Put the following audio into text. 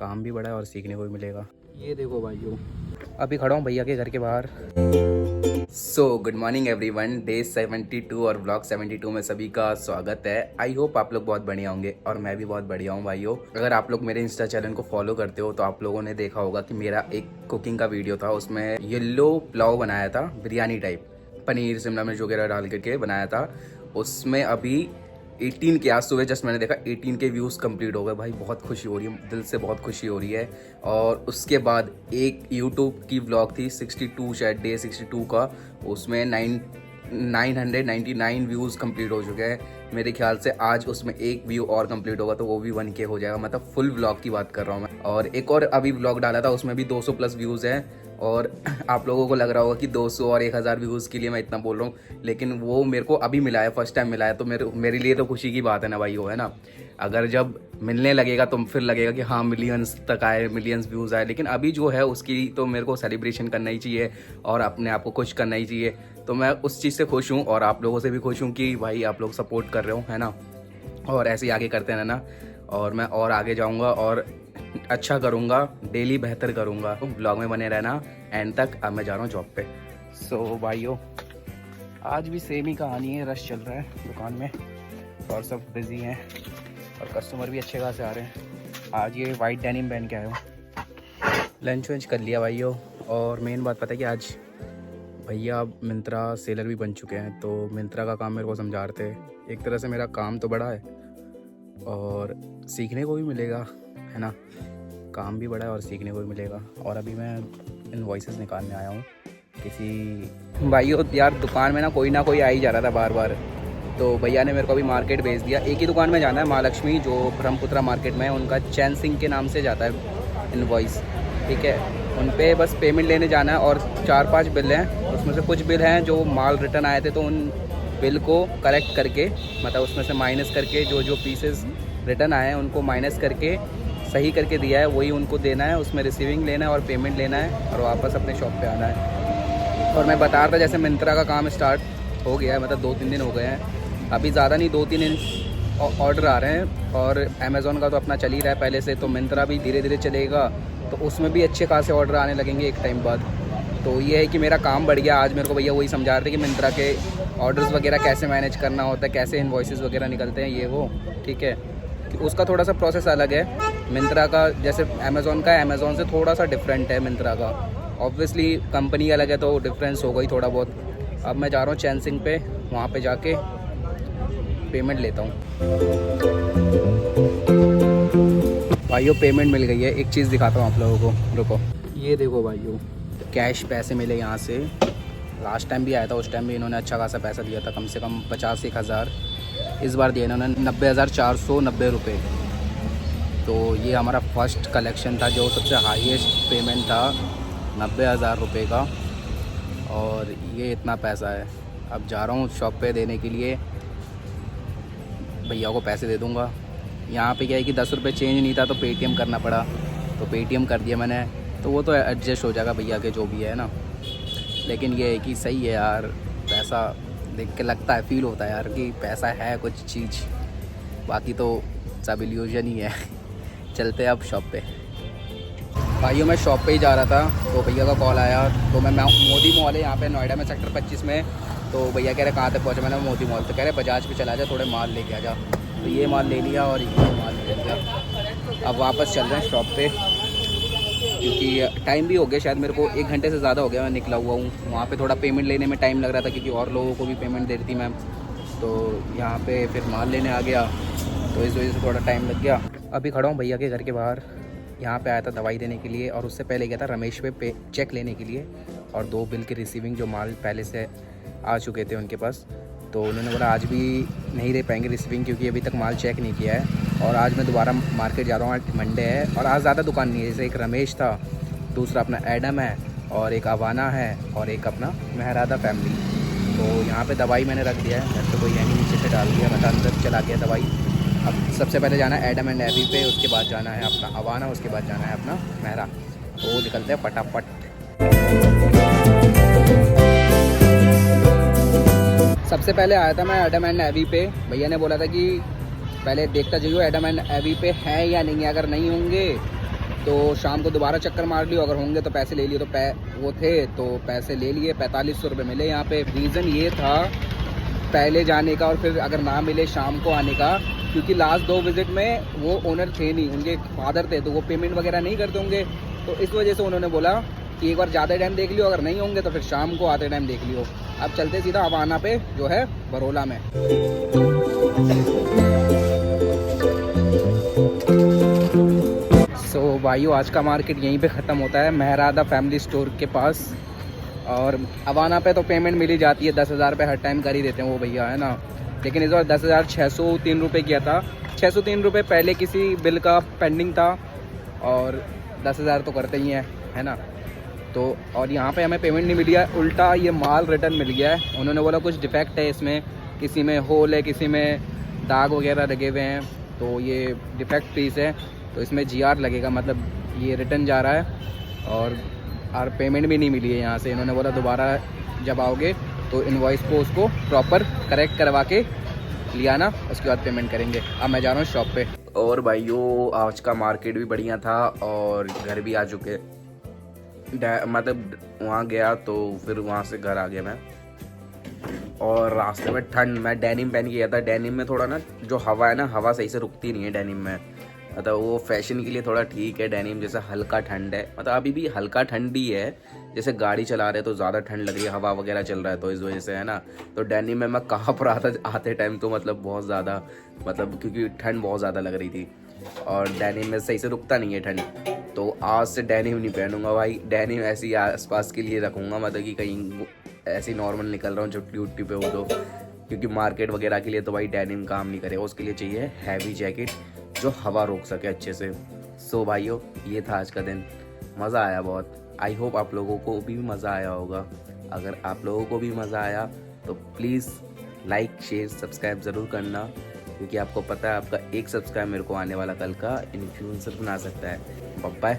काम भी बड़ा है और सीखने को भी मिलेगा। ये देखो भाइयों, अभी खड़ा हूँ भैया के घर के बाहर। So good morning everyone, day 72 और व्लॉग 72 में सभी का स्वागत है। आई होप आप लोग बहुत बढ़िया होंगे और मैं भी बहुत बढ़िया हूँ भाइयों। अगर आप लोग मेरे इंस्टा चैनल को फॉलो करते हो तो आप लोगों ने देखा होगा कि मेरा एक कुकिंग का वीडियो था, उसमें येलो पुलाव बनाया था, बिरयानी टाइप, पनीर शिमला मिर्च वगैरह डाल करके बनाया था। उसमें अभी 18 के आज सुबह जस्ट मैंने देखा 18 के व्यूज़ कंप्लीट हो गए। भाई बहुत खुशी हो रही है, दिल से बहुत खुशी हो रही है। और उसके बाद एक यूट्यूब की व्लॉग थी 62, शायद डे 62 का, उसमें 999 व्यूज़ कंप्लीट हो चुके हैं। मेरे ख्याल से आज उसमें एक व्यू और कंप्लीट होगा तो वो भी 1K हो जाएगा। मतलब फुल व्लॉग की बात कर रहा हूँ मैं। और एक और अभी व्लॉग डाला था, उसमें भी 200 प्लस व्यूज़ हैं। और आप लोगों को लग रहा होगा कि 200 और 1000 व्यूज़ के लिए मैं इतना बोल रहा हूँ, लेकिन वो मेरे को अभी मिला है, फर्स्ट टाइम मिला है। तो मेरे लिए तो खुशी की बात है ना भाई, वो है ना। अगर जब मिलने लगेगा तो फिर लगेगा कि हाँ मिलियंस तक आए, मिलियंस व्यूज़ आए। लेकिन अभी जो है उसकी तो मेरे को सेलिब्रेशन करना ही चाहिए और अपने आप को खुश करना ही चाहिए। तो मैं उस चीज़ से खुश हूँ और आप लोगों से भी खुश हूँ कि भाई आप लोग सपोर्ट कर रहे हो, है ना। और ऐसे ही आगे करते रहना और मैं और आगे जाऊँगा और अच्छा करूँगा, डेली बेहतर करूँगा। तो ब्लॉग में बने रहना एंड तक। अब मैं जा रहा हूँ जॉब पे। सो भाइयों, आज भी सेम ही कहानी है, रश चल रहा है दुकान में और सब बिजी हैं और कस्टमर भी अच्छे खासे आ रहे हैं। आज ये वाइट डेनिम पहन के आया हूँ। लंच वंच कर लिया भाइयों। और मेन बात पता है कि आज भैया मिंत्रा सेलर भी बन चुके हैं, तो मिंत्रा का काम मेरे को समझा रहे थे। एक तरह से मेरा काम तो बड़ा है और सीखने को भी मिलेगा, है ना। काम भी बड़ा है और सीखने को भी मिलेगा। और अभी मैं इनवॉइसेस निकालने आया हूँ किसी भाइयों। यार दुकान में ना कोई आ ही जा रहा था बार बार, तो भैया ने मेरे को अभी मार्केट भेज दिया। एक ही दुकान में जाना है, महालक्ष्मी, जो ब्रह्मपुत्रा मार्केट में है। उनका चैन सिंह के नाम से जाता है इनवॉइस, ठीक है। उन पे बस पेमेंट लेने जाना है और 4-5 बिल हैं। उसमें से कुछ बिल हैं जो माल रिटर्न आए थे, तो उन बिल को कलेक्ट करके, मतलब उसमें से माइनस करके जो पीसेस रिटर्न आए हैं उनको माइनस करके सही करके दिया है, वही उनको देना है। उसमें रिसीविंग लेना है और पेमेंट लेना है और वापस अपने शॉप पे आना है। और मैं बता रहा था जैसे मिंत्रा का काम स्टार्ट हो गया है, मतलब 2-3 दिन हो गए हैं, अभी ज़्यादा नहीं 2-3 दिन ऑर्डर आ रहे हैं। और अमेज़ॉन का तो अपना चल ही रहा है पहले से, तो मिंत्रा भी धीरे धीरे चलेगा, तो उसमें भी अच्छे खासे ऑर्डर आने लगेंगे एक टाइम बाद। तो ये है कि मेरा काम बढ़ गया। आज मेरे को भैया वही समझा रहे थे कि मिंत्रा के ऑर्डर्स वगैरह कैसे मैनेज करना होता है, कैसे इनवॉइसेस वगैरह निकलते हैं, ये वो, ठीक है। उसका थोड़ा सा प्रोसेस अलग है मिंत्रा का, जैसे अमेज़ॉन का है, अमेज़ॉन से थोड़ा सा डिफरेंट है मिंत्रा का। ऑब्वियसली कंपनी अलग है तो डिफरेंस होगा ही थोड़ा बहुत। अब मैं जा रहा हूँ चैन सिंह पे, वहाँ पे जाके पेमेंट लेता हूँ। भाइयों पेमेंट मिल गई है। एक चीज़ दिखाता हूँ आप लोगों को, रुको। ये देखो भाइयों, कैश पैसे मिले यहाँ से। लास्ट टाइम भी आया था, उस टाइम भी इन्होंने अच्छा खासा पैसा दिया था, कम से कम 50-1000। इस बार दिया इन्होंने 90,490 रुपये। तो ये हमारा फर्स्ट कलेक्शन था, जो सबसे हाईएस्ट पेमेंट था 90,000 रुपये का। और ये इतना पैसा है। अब जा रहा हूँ शॉप पे देने के लिए, भैया को पैसे दे दूँगा। यहाँ पे क्या है कि 10 रुपये चेंज नहीं था तो पेटीएम करना पड़ा, तो पेटीएम कर दिया मैंने, तो वो तो एडजस्ट हो जाएगा भैया के जो भी है ना। लेकिन ये है कि सही है यार, पैसा देख के लगता है, फील होता है यार कि पैसा है कुछ चीज़। बाकी तो सब इल्यूजन ही है। चलते हैं अब शॉप पे। भाइयों मैं शॉप पे ही जा रहा था तो भैया का कॉल आया। तो मैं मोदी मॉल है यहाँ पे नोएडा में, सेक्टर 25 में। तो भैया कह रहे कहाँ तक पहुँचा, मैंने मोदी मॉल। तो कह रहे बजाज पे चला जा, थोड़े माल लेके आ जा। तो ये माल ले लिया और ये माल ले लिया। अब वापस चल रहे हैं शॉप पे, क्योंकि टाइम भी हो गया, शायद मेरे को 1 घंटे से ज़्यादा हो गया मैं निकला हुआ हूँ। वहाँ पे थोड़ा पेमेंट लेने में टाइम लग रहा था, क्योंकि और लोगों को भी पेमेंट दे रही थी मैम। तो यहाँ पे फिर माल लेने आ गया, तो इस वजह से थोड़ा टाइम लग गया। अभी खड़ा हूँ भैया के घर के बाहर। यहाँ पे आया था दवाई देने के लिए, और उससे पहले गया था रमेश पे चेक लेने के लिए, और 2 बिल की रिसीविंग जो माल पहले से आ चुके थे उनके पास। तो उन्होंने बोला आज भी नहीं दे पाएंगे रिसीविंग, क्योंकि अभी तक माल चेक नहीं किया है। और आज मैं दोबारा मार्केट जा रहा हूँ, आज मंडे है और आज ज़्यादा दुकान नहीं है। जैसे एक रमेश था, दूसरा अपना एडम है, और एक अवाना है, और एक अपना मेहरादा फैमिली। तो यहाँ पे दवाई मैंने रख दिया है, घर पे कोई है नहीं, नीचे से डाल दिया, मतलब अंदर चला गया दवाई। अब सबसे पहले जाना है एडम एंड एबी पे, उसके बाद जाना है अपना अवाना, उसके बाद जाना है अपना मेहरा। तो निकलते हैं फटाफट। सबसे पहले आया था मैं एडम एंड एबी पे। भैया ने बोला था कि पहले देखता जाइए एडम एंड एबी पे है या नहीं है, अगर नहीं होंगे तो शाम को दोबारा चक्कर मार लियो, अगर होंगे तो पैसे ले लियो। तो वो थे तो पैसे ले लिए, 4500 रुपये मिले यहाँ पे। रीज़न ये था पहले जाने का और फिर अगर ना मिले शाम को आने का, क्योंकि लास्ट 2 विज़िट में वो ओनर थे नहीं, उनके फादर थे, तो वो पेमेंट वगैरह नहीं करते होंगे। तो इस वजह से उन्होंने बोला कि एक बार ज़्यादा टाइम देख लियो, अगर नहीं होंगे तो फिर शाम को आते टाइम देख लियो। अब चलते सीधा हवाना पे जो है बरोला में। सो भाइयों, आज का मार्केट यहीं पे ख़त्म होता है, महरादा फैमिली स्टोर के पास। और हवाना पे तो पेमेंट मिल ही जाती है, 10,000 रुपये हर टाइम कर ही देते हैं वो भैया, है ना। लेकिन इस बार 10,603 रुपये किया था। 603 रुपये पहले किसी बिल का पेंडिंग था और 10,000 तो करते ही हैं, है ना। तो और यहाँ पे हमें पेमेंट नहीं मिली है, उल्टा ये माल रिटर्न मिल गया है। उन्होंने बोला कुछ डिफेक्ट है इसमें, किसी में होल है, किसी में दाग वगैरह लगे हुए हैं, तो ये डिफेक्ट पीस है, तो इसमें GR लगेगा, मतलब ये रिटर्न जा रहा है। और पेमेंट भी नहीं मिली है यहाँ से। इन्होंने बोला दोबारा जब आओगे तो इनवॉइस को उसको प्रॉपर करेक्ट करवा के लिया ना, उसके बाद पेमेंट करेंगे। अब मैं जा रहा हूँ शॉप पे। और भाइयों, आज का मार्केट भी बढ़िया था और घर भी आ चुके, मतलब वहाँ गया तो फिर वहाँ से घर आ गया मैं। और रास्ते में ठंड, मैं डेनिम पहन के गया था। डेनिम में थोड़ा ना जो हवा है ना, हवा सही से रुकती नहीं है डेनिम में, मतलब वो फैशन के लिए थोड़ा ठीक है डेनिम, जैसे हल्का ठंड है, मतलब अभी भी हल्का ठंड ही है, जैसे गाड़ी चला रहे तो ज़्यादा ठंड लग रही है, हवा वगैरह चल रहा है तो इस वजह से, है ना। तो डेनिम में मैं कहाँ पर आते टाइम तो मतलब बहुत ज़्यादा, मतलब क्योंकि ठंड बहुत ज़्यादा लग रही थी और डेनिम में सही से रुकता नहीं है ठंड। तो आज से डेनिम नहीं पहनूंगा भाई, डेनिम ऐसे ही आसपास के लिए रखूँगा, मतलब कि कहीं ऐसे नॉर्मल निकल रहा हूँ छुट्टी उट्टी पे हो तो, क्योंकि मार्केट वगैरह के लिए तो भाई डेनिम काम नहीं करेगा, उसके लिए चाहिए हैवी जैकेट जो हवा रोक सके अच्छे से। सो भाइयों, ये था आज का दिन, मज़ा आया बहुत। आई होप आप लोगों को भी मज़ा आया होगा। अगर आप लोगों को भी मज़ा आया तो प्लीज़ लाइक शेयर सब्सक्राइब ज़रूर करना, क्योंकि आपको पता है आपका एक सब्सक्राइब मेरे को आने वाला कल का इन्फ्लुएंसर बना सकता है। Bye bye.